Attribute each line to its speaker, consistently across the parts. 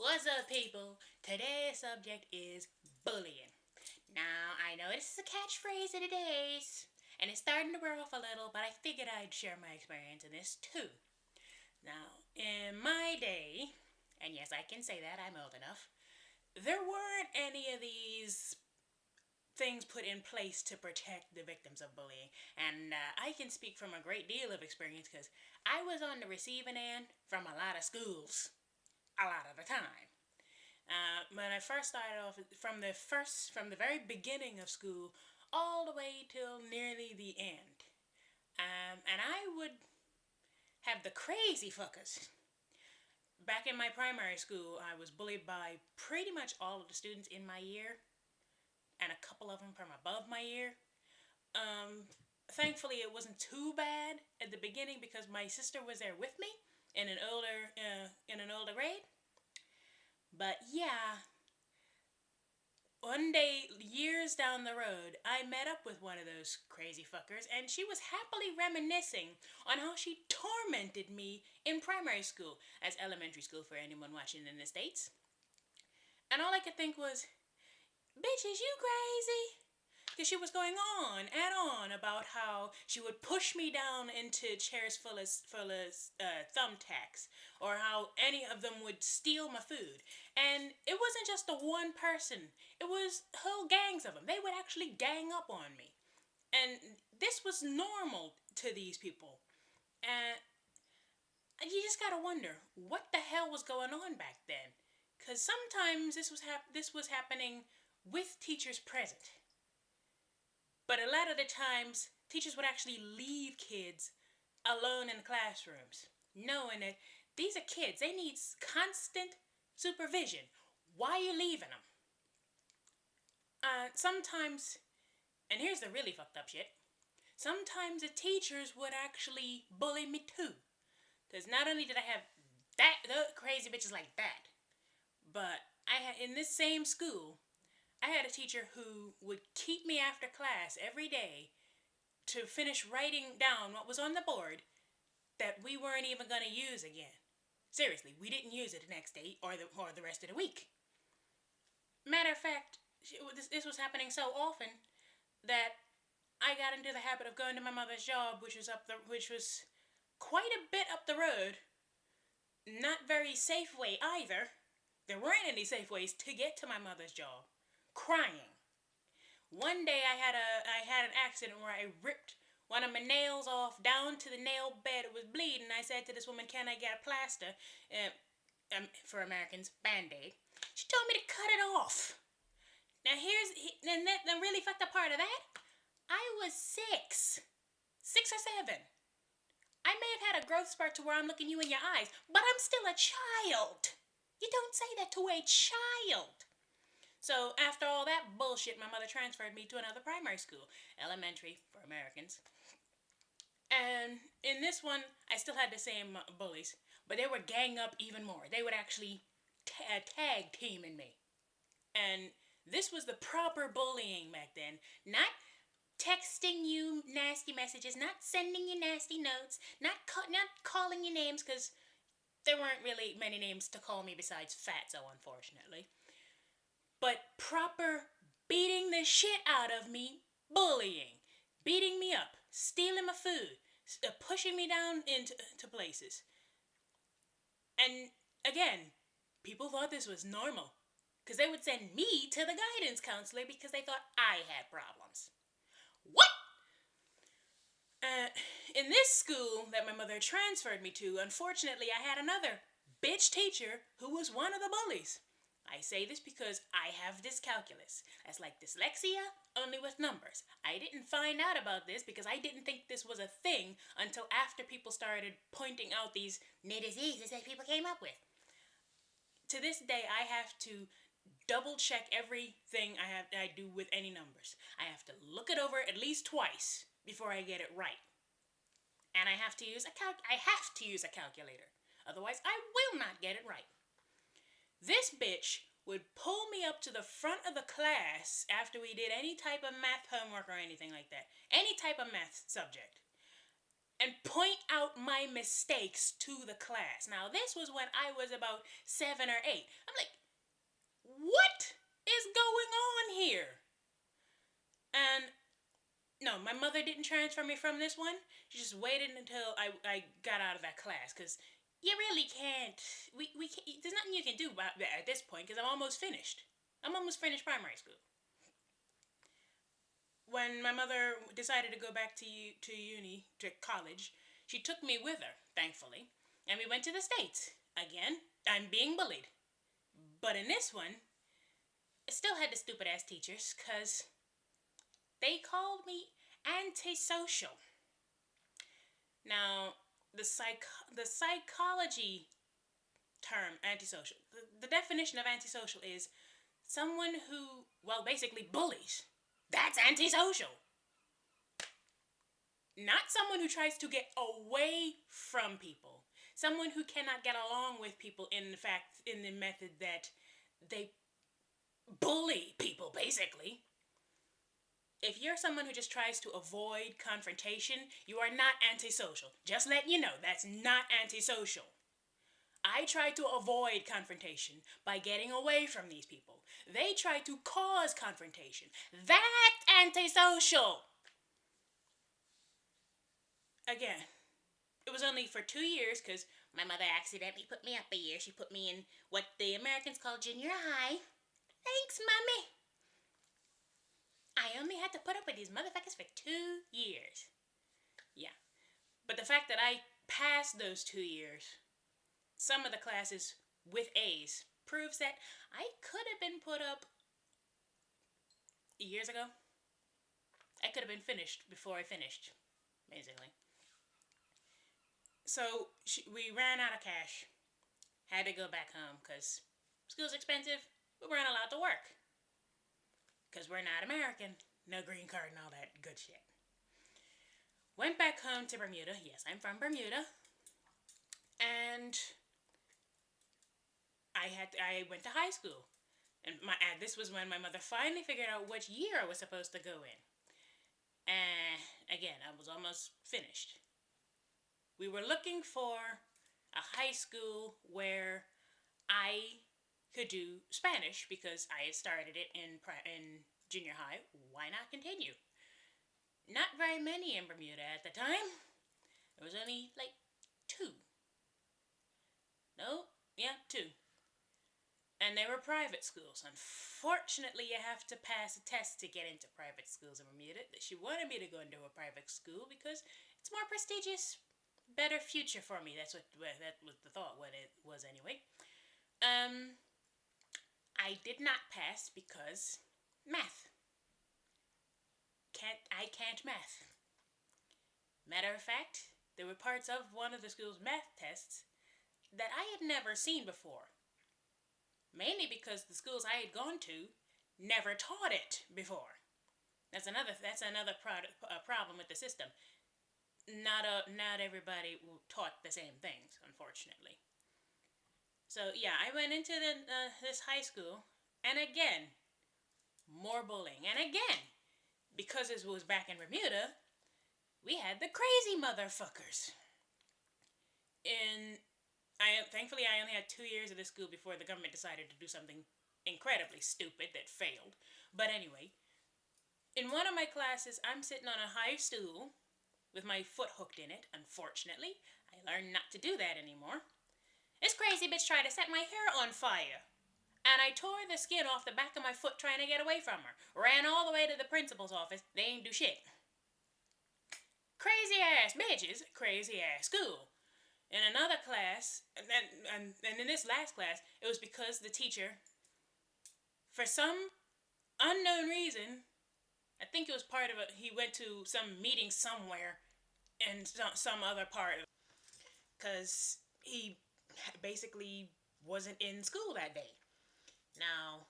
Speaker 1: What's up, people? Today's subject is bullying. Now, I know this is a catchphrase of the days, and it's starting to wear off a little, but I figured I'd share my experience in this too. Now, in my day, and yes, I can say that, I'm old enough, there weren't any of these things put in place to protect the victims of bullying. And I can speak from a great deal of experience because I was on the receiving end from a lot of schools a lot of the time. When I first started off from the very beginning of school all the way till nearly the end. And I would have the crazy fuckers. Back in my primary school, I was bullied by pretty much all of the students in my year, and a couple of them from above my year. Um, Thankfully, it wasn't too bad at the beginning because my sister was there with me in an older grade. But yeah, one day, years down the road, I met up with one of those crazy fuckers, and she was happily reminiscing on how she tormented me in primary school, as elementary school for anyone watching in the States. And all I could think was, bitch, is you crazy? Because she was going on and on about how she would push me down into chairs full of thumbtacks, or how any of them would steal my food. And it wasn't just the one person; it was whole gangs of them. They would actually gang up on me, and this was normal to these people. And you just gotta wonder what the hell was going on back then, because sometimes this was happening with teachers present. But a lot of the times, teachers would actually leave kids alone in the classrooms, knowing that these are kids. They need constant supervision. Why are you leaving them? Sometimes, and here's the really fucked up shit, sometimes the teachers would actually bully me too. Because not only did I have the crazy bitches like that, but I had, in this same school, I had a teacher who would keep me after class every day to finish writing down what was on the board that we weren't even going to use again. Seriously, we didn't use it the next day or the rest of the week. Matter of fact, this was happening so often that I got into the habit of going to my mother's job, which was quite a bit up the road. Not very safe way either. There weren't any safe ways to get to my mother's job. Crying. One day I had an accident where I ripped one of my nails off down to the nail bed. It was bleeding. I said to this woman, "Can I get a plaster?" For Americans, Band-Aid. She told me to cut it off. Now the really fucked up part of that. I was 6 or 7. I may have had a growth spurt to where I'm looking you in your eyes, but I'm still a child. You don't say that to a child. So after all that bullshit, my mother transferred me to another primary school, elementary for Americans. And in this one, I still had the same bullies, but they would gang up even more. They would actually tag teaming me. And this was the proper bullying back then. Not texting you nasty messages, not sending you nasty notes, not calling you names, because there weren't really many names to call me besides Fatso, unfortunately. But proper beating the shit out of me, bullying, beating me up, stealing my food, pushing me down into places. And again, people thought this was normal because they would send me to the guidance counselor because they thought I had problems. What? Uh, in this school that my mother transferred me to, unfortunately, I had another bitch teacher who was one of the bullies. I say this because I have dyscalculus. That's like dyslexia, only with numbers. I didn't find out about this because I didn't think this was a thing until after people started pointing out these new diseases that people came up with. To this day, I have to double check everything I do with any numbers. I have to look it over at least twice before I get it right. And I have to use a calculator. Otherwise, I will not get it right. This bitch would pull me up to the front of the class after we did any type of math homework or anything like that. Any type of math subject. and point out my mistakes to the class. Now, this was when I was about 7 or 8. I'm like, what is going on here? And no, my mother didn't transfer me from this one. She just waited until I got out of that class, because you really can't. We can't, there's nothing you can do about that at this point, because I'm almost finished. I'm almost finished primary school. When my mother decided to go back to college, she took me with her, thankfully, and we went to the States. Again, I'm being bullied. But in this one, I still had the stupid ass teachers, because they called me antisocial. Now, the psychology term antisocial, the definition of antisocial is someone who, well, basically bullies. That's antisocial. Not someone who tries to get away from people. Someone who cannot get along with people in the method that they bully people, basically. If you're someone who just tries to avoid confrontation, you are not antisocial. Just letting you know, that's not antisocial. I try to avoid confrontation by getting away from these people. They try to cause confrontation. That's antisocial. Again, it was only for 2 years, because my mother accidentally put me up a year. She put me in what the Americans call junior high. Thanks, Mommy. I only had to put up with these motherfuckers for 2 years. Yeah. But the fact that I passed those 2 years, some of the classes with A's, proves that I could have been put up years ago. I could have been finished before I finished, basically. So we ran out of cash. Had to go back home because school's expensive. We weren't allowed to work because we're not American. No green card and all that good shit. Went back home to Bermuda. Yes, I'm from Bermuda. And I went to high school. And this was when my mother finally figured out which year I was supposed to go in. And again, I was almost finished. We were looking for a high school where I could do Spanish because I had started it in junior high. Why not continue? Not very many in Bermuda at the time. There was only like 2. No, yeah, 2. And they were private schools. Unfortunately, you have to pass a test to get into private schools in Bermuda. She wanted me to go into a private school because it's more prestigious, better future for me. That was the thought. What it was anyway. I did not pass because math. I can't math. Matter of fact, there were parts of one of the school's math tests that I had never seen before. Mainly because the schools I had gone to never taught it before. That's another problem with the system. Not everybody taught the same things, unfortunately. So yeah, I went into this high school, and again, more bullying, and again, because it was back in Bermuda, we had the crazy motherfuckers. Thankfully, I only had 2 years of this school before the government decided to do something incredibly stupid that failed. But anyway, in one of my classes, I'm sitting on a high stool with my foot hooked in it. Unfortunately, I learned not to do that anymore. This crazy bitch tried to set my hair on fire. And I tore the skin off the back of my foot trying to get away from her. Ran all the way to the principal's office. They ain't do shit. Crazy ass bitches. Crazy ass school. In another class, and in this last class, it was because the teacher, for some unknown reason, I think it was part of it, he went to some meeting somewhere in some other part, because he basically wasn't in school that day. Now,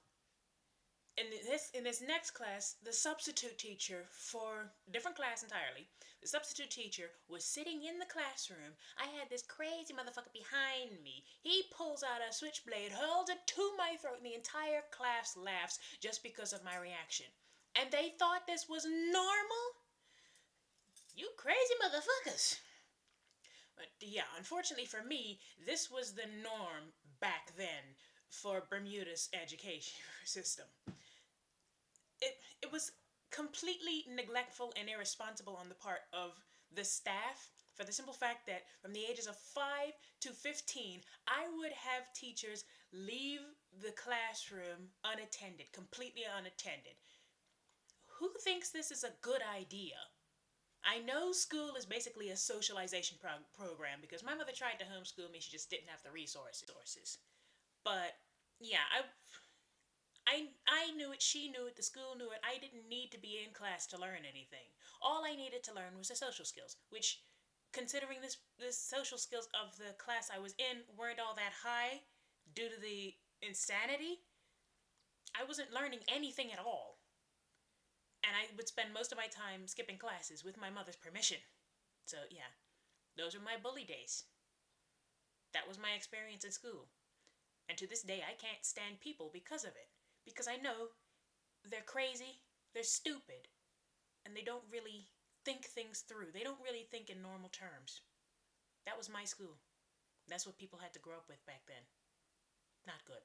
Speaker 1: in this next class, the substitute teacher for a different class entirely, the substitute teacher was sitting in the classroom. I had this crazy motherfucker behind me. He pulls out a switchblade, hurls it to my throat, and the entire class laughs just because of my reaction. And they thought this was normal? You crazy motherfuckers. But yeah, unfortunately for me, this was the norm back then for Bermuda's education system. It was completely neglectful and irresponsible on the part of the staff, for the simple fact that from the ages of 5 to 15, I would have teachers leave the classroom unattended, completely unattended. Who thinks this is a good idea? I know school is basically a socialization program because my mother tried to homeschool me, she just didn't have the resources. But yeah, I knew it, she knew it, the school knew it. I didn't need to be in class to learn anything. All I needed to learn was the social skills, which, considering this social skills of the class I was in weren't all that high due to the insanity, I wasn't learning anything at all. And I would spend most of my time skipping classes with my mother's permission. So yeah, those were my bully days. That was my experience in school. And to this day, I can't stand people because of it. Because I know they're crazy, they're stupid, and they don't really think things through. They don't really think in normal terms. That was my school. That's what people had to grow up with back then. Not good.